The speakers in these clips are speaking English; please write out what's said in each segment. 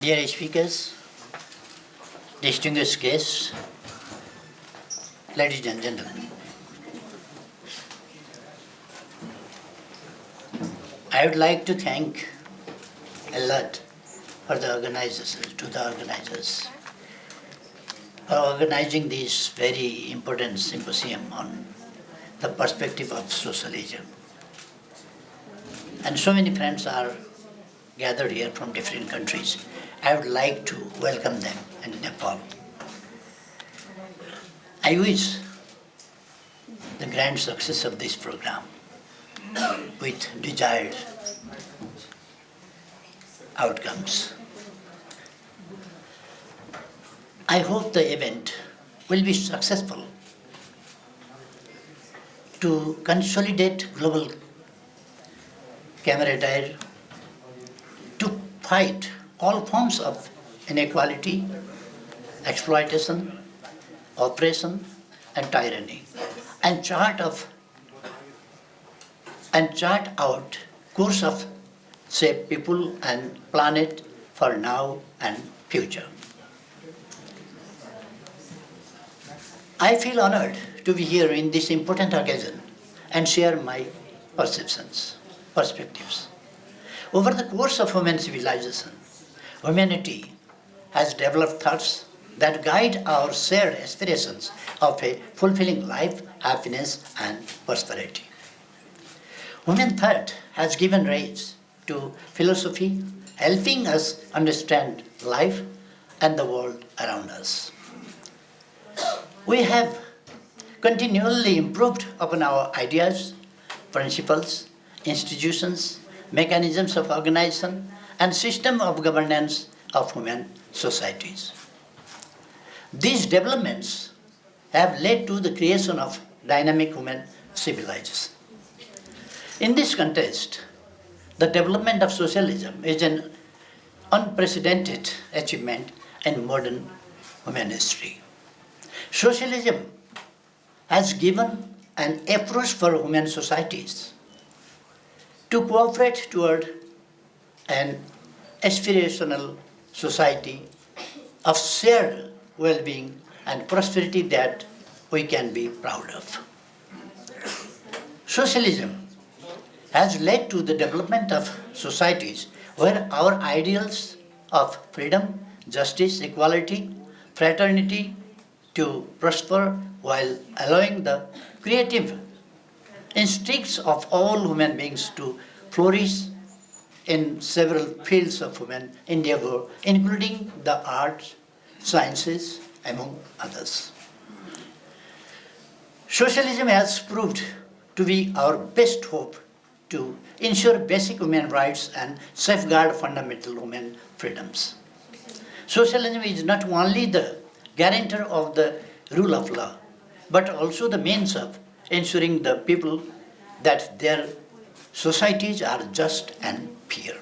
Dear speakers, distinguished guests, ladies and gentlemen, I would like to thank a lot for the organizers for organizing this very important symposium on the perspective of socialism. And so many friends are gathered here from different countries. I would like to welcome them in Nepal. I wish the grand success of this program with desired outcomes. I hope the event will be successful to consolidate global camaraderie, to fight all forms of inequality, exploitation, oppression, and tyranny, and chart out course of save people and planet for now and future. I feel honored to be here in this important occasion and share my perspectives. Over the course of human civilization, humanity has developed thoughts that guide our shared aspirations of a fulfilling life, happiness, and prosperity. Human thought has given rise to philosophy, helping us understand life and the world around us. We have continually improved upon our ideas, principles, institutions, mechanisms of organization, and system of governance of human societies. These developments have led to the creation of dynamic human civilization. In this context, the development of socialism is an unprecedented achievement in modern human history. Socialism has given an approach for human societies to cooperate toward an aspirational society of shared well-being and prosperity that we can be proud of. Socialism has led to the development of societies where our ideals of freedom, justice, equality, fraternity to prosper while allowing the creative instincts of all human beings to flourish in several fields of human endeavor, including the arts, sciences, among others. Socialism has proved to be our best hope to ensure basic human rights and safeguard fundamental human freedoms. Socialism is not only the guarantor of the rule of law, but also the means of ensuring the people that their societies are just and fair.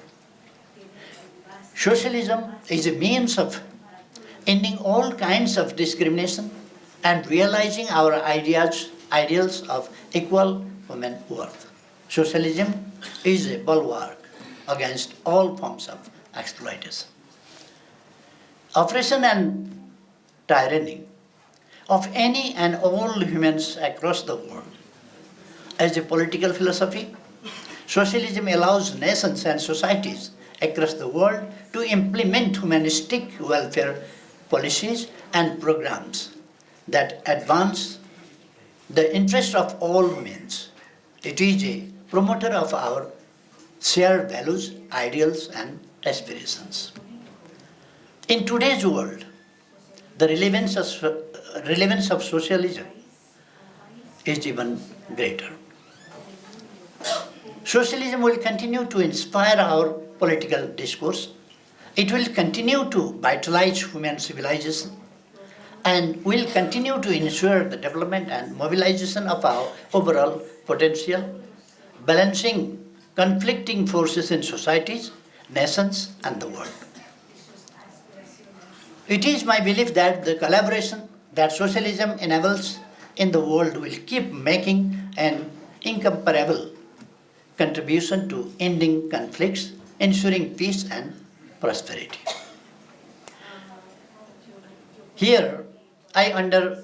Socialism is a means of ending all kinds of discrimination and realizing our ideals of equal human worth. Socialism is a bulwark against all forms of exploitation. Oppression and tyranny of any and all humans across the world. As a political philosophy, socialism allows nations and societies across the world to implement humanistic welfare policies and programs that advance the interest of all humans. It is a promoter of our shared values, ideals, and aspirations. In today's world, the relevance of socialism is even greater. Socialism will continue to inspire our political discourse. It will continue to vitalize human civilization and will continue to ensure the development and mobilization of our overall potential, balancing conflicting forces in societies, nations, and the world. It is my belief that the collaboration that socialism enables in the world will keep making an incomparable contribution to ending conflicts, ensuring peace and prosperity. Here I under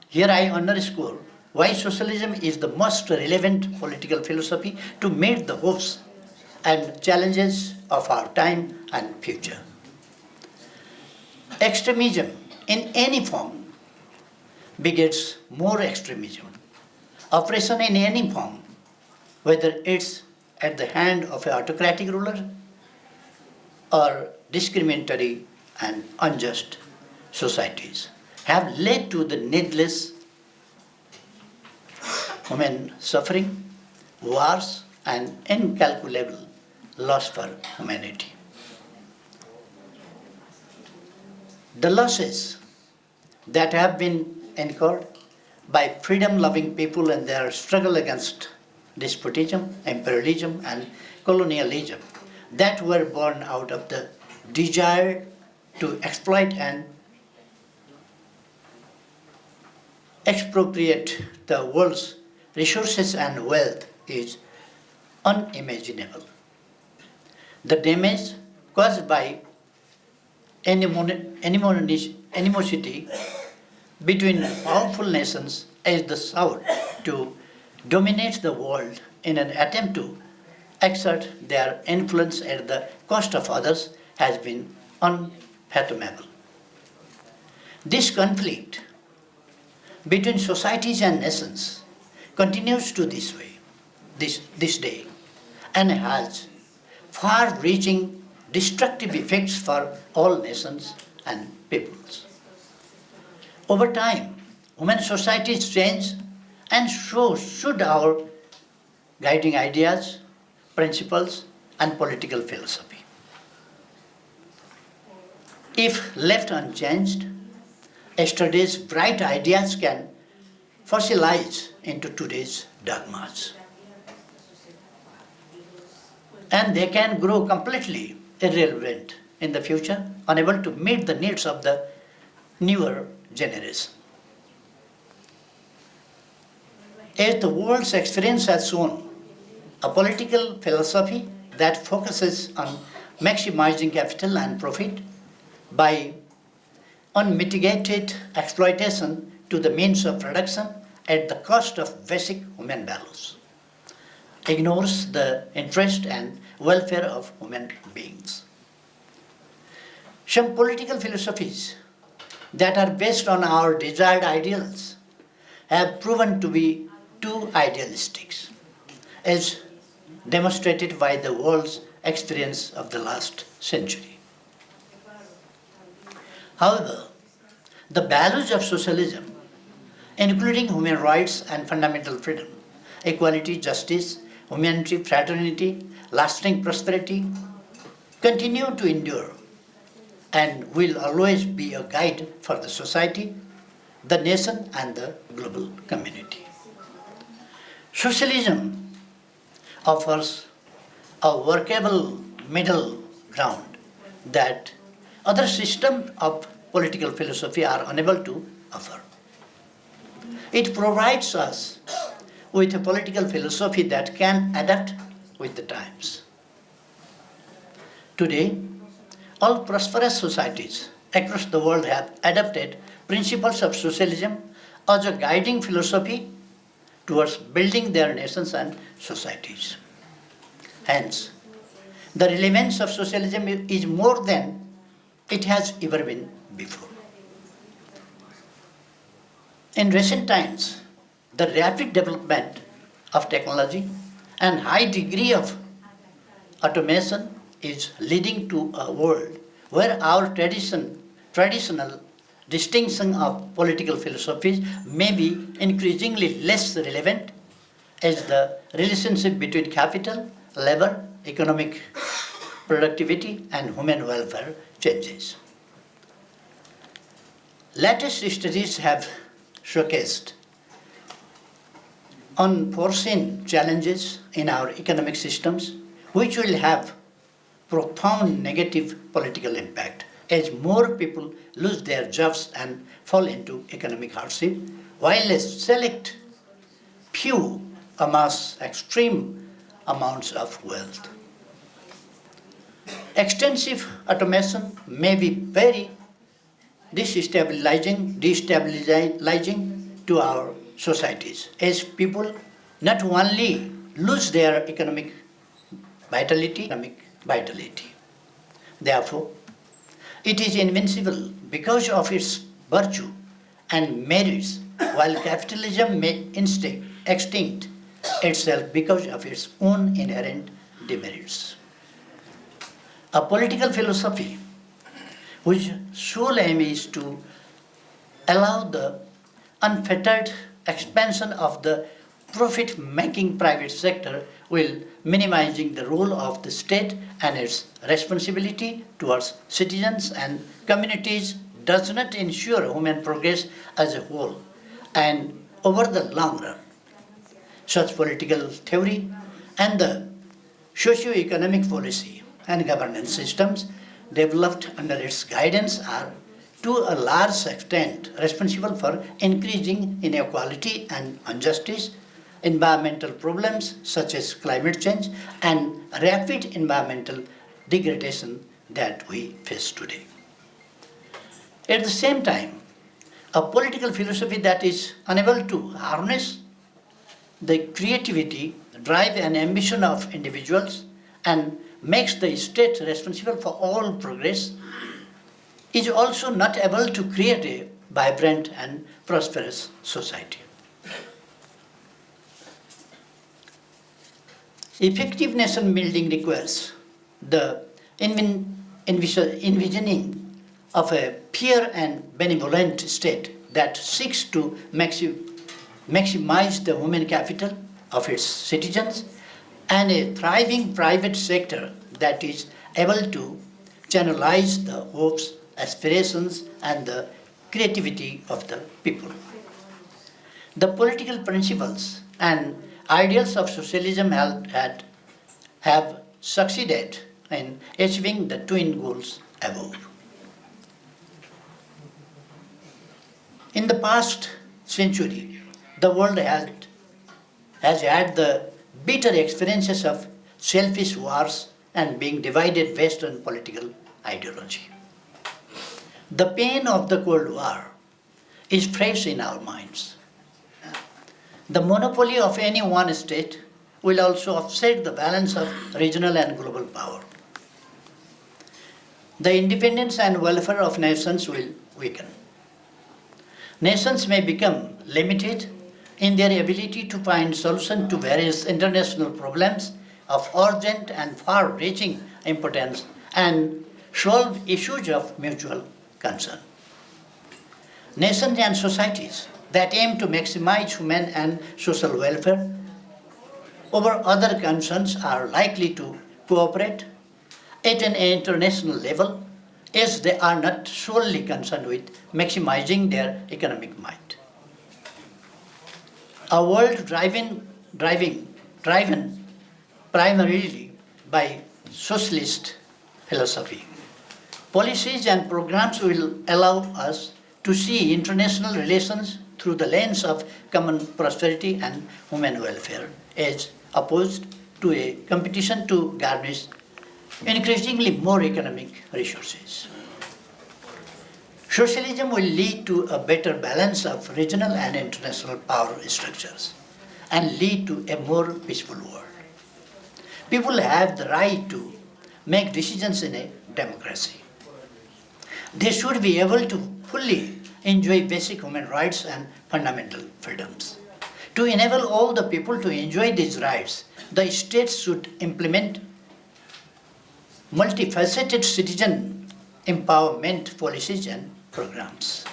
Here I underscore why socialism is the most relevant political philosophy to meet the hopes and challenges of our time and future. Extremism in any form begets more extremism. Oppression in any form, whether it's at the hand of an autocratic ruler or discriminatory and unjust societies, have led to the needless human suffering, wars, and incalculable loss for humanity. The losses that have been incurred by freedom-loving people in their struggle against despotism, imperialism, and colonialism that were born out of the desire to exploit and expropriate the world's resources and wealth is unimaginable. The damage caused by animosity between powerful nations is the sought to dominate the world in an attempt to exert their influence at the cost of others has been unfathomable. This conflict between societies and nations continues to this day, and has far-reaching destructive effects for all nations and peoples. Over time, human societies change, and so should our guiding ideas, principles, and political philosophy. If left unchanged, yesterday's bright ideas can fossilize into today's dogmas. And they can grow completely irrelevant in the future, unable to meet the needs of the newer generation. As the world's experience has shown, a political philosophy that focuses on maximizing capital and profit by unmitigated exploitation to the means of production at the cost of basic human values ignores the interest and welfare of human beings. Some political philosophies that are based on our desired ideals have proven to be too idealistic, as demonstrated by the world's experience of the last century. However, the values of socialism, including human rights and fundamental freedom, equality, justice, humanity, fraternity, lasting prosperity, continue to endure and will always be a guide for the society, the nation, and the global community. Socialism offers a workable middle ground that other systems of political philosophy are unable to offer. It provides us with a political philosophy that can adapt with the times. Today, all prosperous societies across the world have adopted principles of socialism as a guiding philosophy towards building their nations and societies. Hence, the relevance of socialism is more than it has ever been before. In recent times, the rapid development of technology and high degree of automation is leading to a world where our traditional distinction of political philosophies may be increasingly less relevant as the relationship between capital, labor, economic productivity, and human welfare changes. Latest studies have showcased unforeseen challenges in our economic systems, which will have profound negative political impact as more people lose their jobs and fall into economic hardship, while a select few amass extreme amounts of wealth. Extensive automation may be very destabilizing to our societies as people not only lose their economic vitality. Therefore, it is invincible because of its virtue and merits, while capitalism may extinct itself because of its own inherent demerits. A political philosophy whose sole aim is to allow the unfettered expansion of the profit-making private sector while minimizing the role of the state and its responsibility towards citizens and communities does not ensure human progress as a whole and over the long run. Such political theory and the socio-economic policy and governance systems developed under its guidance are to a large extent responsible for increasing inequality and injustice, environmental problems such as climate change, and rapid environmental degradation that we face today. At the same time, a political philosophy that is unable to harness the creativity, drive, and ambition of individuals and makes the state responsible for all progress is also not able to create a vibrant and prosperous society. Effective nation building requires the envisioning of a fair and benevolent state that seeks to maximize the human capital of its citizens and a thriving private sector that is able to channelize the hopes, aspirations, and the creativity of the people. The political principles and ideals of socialism have succeeded in achieving the twin goals above. In the past century, the world has had the bitter experiences of selfish wars and being divided based on political ideology. The pain of the Cold War is fresh in our minds. The monopoly of any one state will also upset the balance of regional and global power. The independence and welfare of nations will weaken. Nations may become limited in their ability to find solutions to various international problems of urgent and far-reaching importance and solve issues of mutual concern. Nations and societies that aim to maximize human and social welfare over other concerns are likely to cooperate at an international level as they are not solely concerned with maximizing their economic might. A world driven primarily by socialist philosophy. Policies and programs will allow us to see international relations through the lens of common prosperity and human welfare, as opposed to a competition to garnish increasingly more economic resources. Socialism will lead to a better balance of regional and international power structures and lead to a more peaceful world. People have the right to make decisions in a democracy. They should be able to fully enjoy basic human rights and fundamental freedoms. To enable all the people to enjoy these rights, the states should implement multifaceted citizen empowerment policies and programs.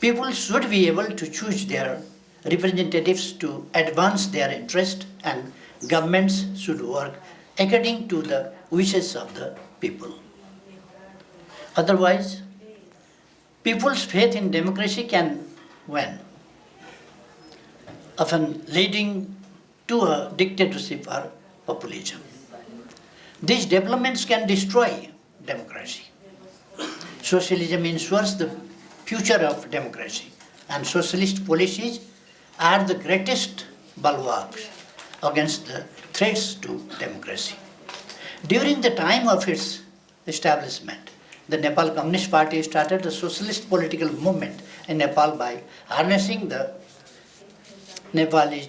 People should be able to choose their representatives to advance their interest, and governments should work according to the wishes of the people. Otherwise, people's faith in democracy can wane, often leading to a dictatorship or populism. These developments can destroy democracy. Socialism ensures the future of democracy, and socialist policies are the greatest bulwarks against the threats to democracy. During the time of its establishment, the Nepal Communist Party started a socialist political movement in Nepal by harnessing the Nepali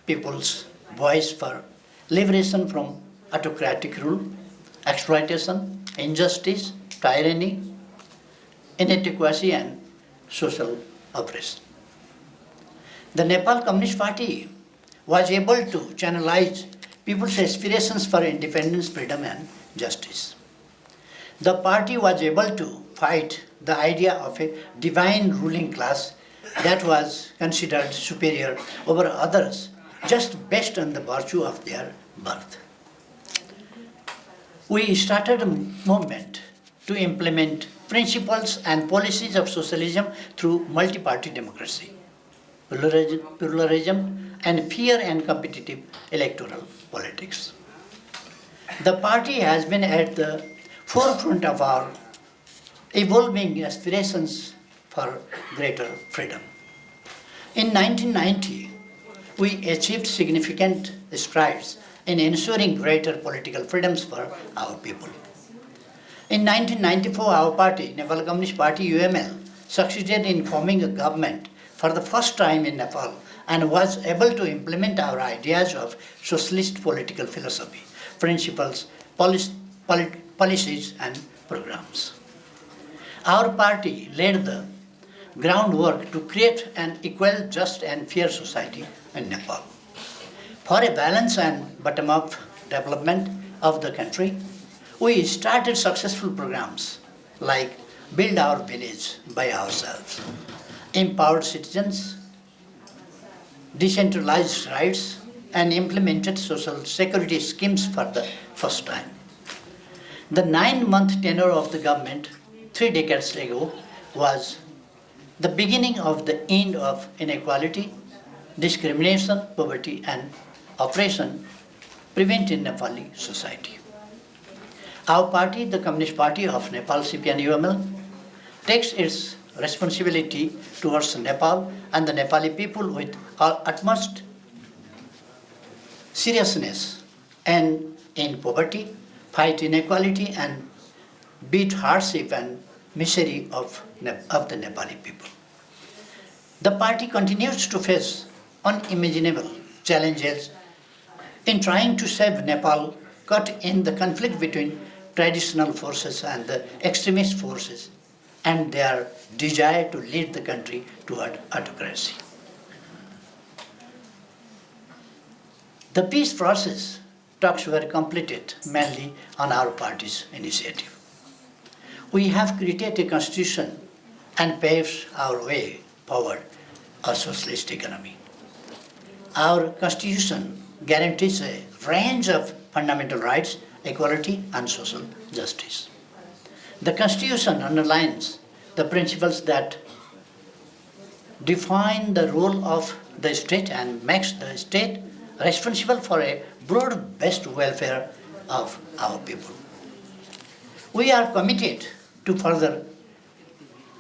people's voice for liberation from autocratic rule, exploitation, injustice, tyranny, inadequacy, and social oppression. The Nepal Communist Party was able to channelize people's aspirations for independence, freedom, and justice. The party was able to fight the idea of a divine ruling class that was considered superior over others just based on the virtue of their birth. We started a movement to implement principles and policies of socialism through multi-party democracy, pluralism, and fair and competitive electoral politics. The party has been at the forefront of our evolving aspirations for greater freedom. In 1990, we achieved significant strides in ensuring greater political freedoms for our people. In 1994, our party, Nepal Communist Party UML, succeeded in forming a government for the first time in Nepal and was able to implement our ideas of socialist political philosophy, principles, policies, and programs. Our party laid the groundwork to create an equal, just, and fair society in Nepal. For a balanced and bottom-up development of the country, we started successful programs like Build Our Village by Ourselves, Empowered Citizens, Decentralized Rights, and implemented social security schemes for the first time. The 9-month tenure of the government 3 decades ago was the beginning of the end of inequality, discrimination, poverty, and oppression prevalent in Nepali society. Our party, the Communist Party of Nepal, CPN-UML, takes its responsibility towards Nepal and the Nepali people with utmost seriousness and in poverty, fight inequality, and beat hardship and misery of the Nepali people. The party continues to face unimaginable challenges in trying to save Nepal caught in the conflict between traditional forces and the extremist forces and their desire to lead the country toward autocracy. The peace process talks were completed mainly on our party's initiative. We have created a constitution and paved our way forward a socialist economy. Our constitution guarantees a range of fundamental rights, equality, and social justice. The constitution underlines the principles that define the role of the state and makes the state responsible for a broad-based welfare of our people. We are committed to further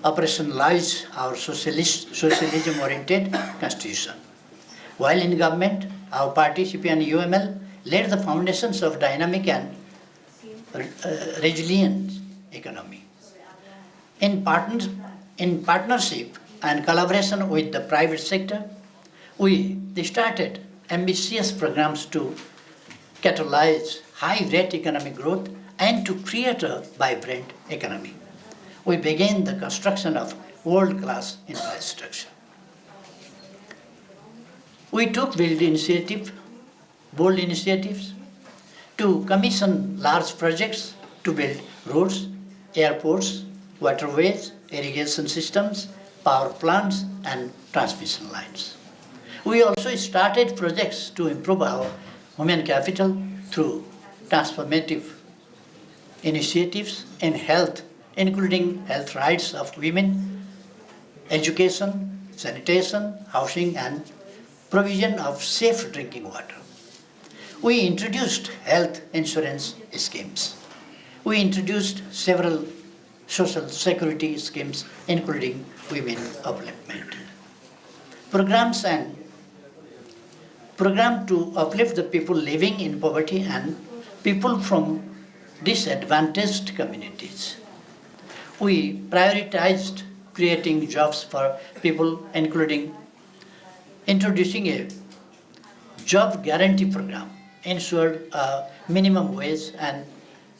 operationalize our socialism-oriented constitution. While in government, our party, CPN-UML, laid the foundations of dynamic and resilient economy. In partnership and collaboration with the private sector, we started ambitious programs to catalyze high-rate economic growth and to create a vibrant economy. We began the construction of world-class infrastructure. We took bold initiatives to commission large projects to build roads, airports, waterways, irrigation systems, power plants, and transmission lines. We also started projects to improve our human capital through transformative initiatives in health, including health rights of women, education, sanitation, housing, and provision of safe drinking water. We introduced health insurance schemes. We introduced several social security schemes, including women upliftment. Programs to uplift the people living in poverty and people from disadvantaged communities. We prioritized creating jobs for people, including introducing a job guarantee program, ensured a minimum wage, and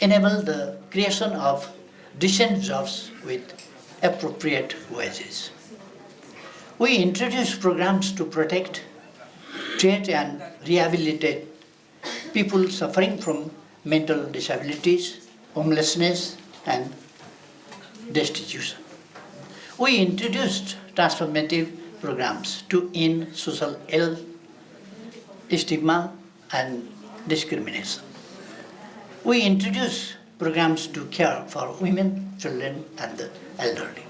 enabled the creation of decent jobs with appropriate wages. We introduced programs to protect, treat, and rehabilitate people suffering from mental disabilities, homelessness, and destitution. We introduced transformative programs to end social ill, stigma, and discrimination. We introduced programs to care for women, children, and the elderly.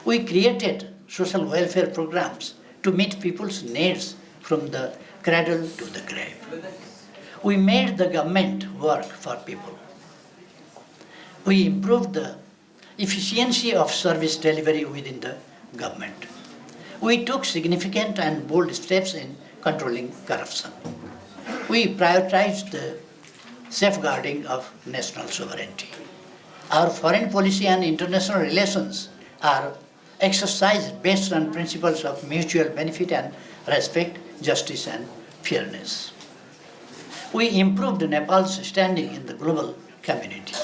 We created social welfare programs to meet people's needs from the cradle to the grave. We made the government work for people. We improved the efficiency of service delivery within the government. We took significant and bold steps in controlling corruption. We prioritized the safeguarding of national sovereignty. Our foreign policy and international relations are exercised based on principles of mutual benefit and respect, justice, and fairness. We improved Nepal's standing in the global community.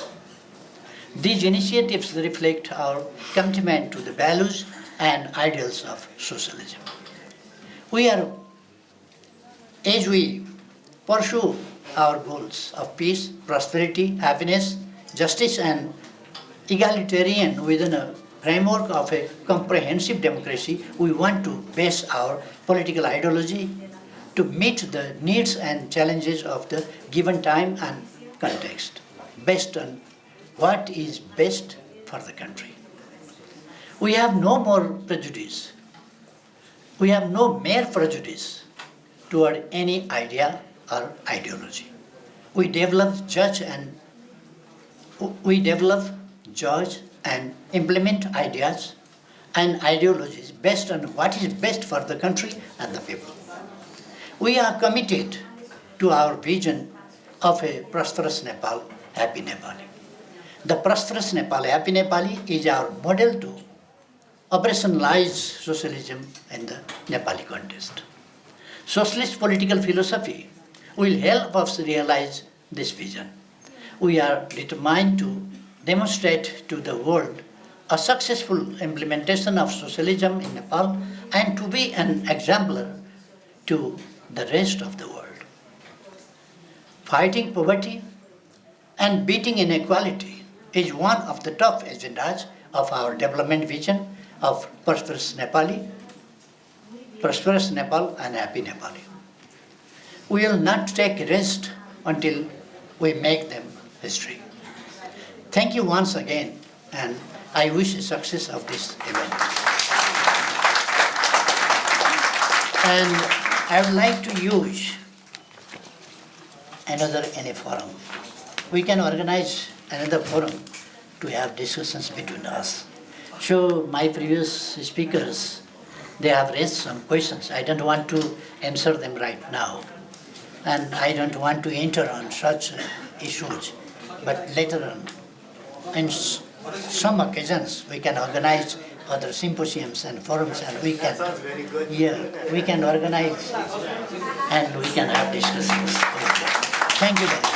These initiatives reflect our commitment to the values and ideals of socialism. As we pursue our goals of peace, prosperity, happiness, justice, and egalitarian within a framework of a comprehensive democracy, we want to base our political ideology to meet the needs and challenges of the given time and context, based on what is best for the country. We have no more prejudice. We have no mere prejudice toward any idea or ideology. We develop, judge, and implement ideas and ideologies based on what is best for the country and the people. We are committed to our vision of a prosperous Nepal, happy Nepali. The prosperous Nepal, happy Nepali is our model to operationalize socialism in the Nepali context. Socialist political philosophy will help us realize this vision. We are determined to demonstrate to the world a successful implementation of socialism in Nepal and to be an exemplar to the rest of the world. Fighting poverty and beating inequality is one of the top agendas of our development vision of prosperous Nepal and happy Nepali. We will not take rest until we make them history. Thank you once again, and I wish the success of this event. And I would like to use any forum. We can organize another forum to have discussions between us. So my previous speakers, they have raised some questions. I don't want to answer them right now. And I don't want to enter on such issues. But later on, in some occasions, we can organize other symposiums and forums, and we can, we can organize and we can have discussions. Thank you very much.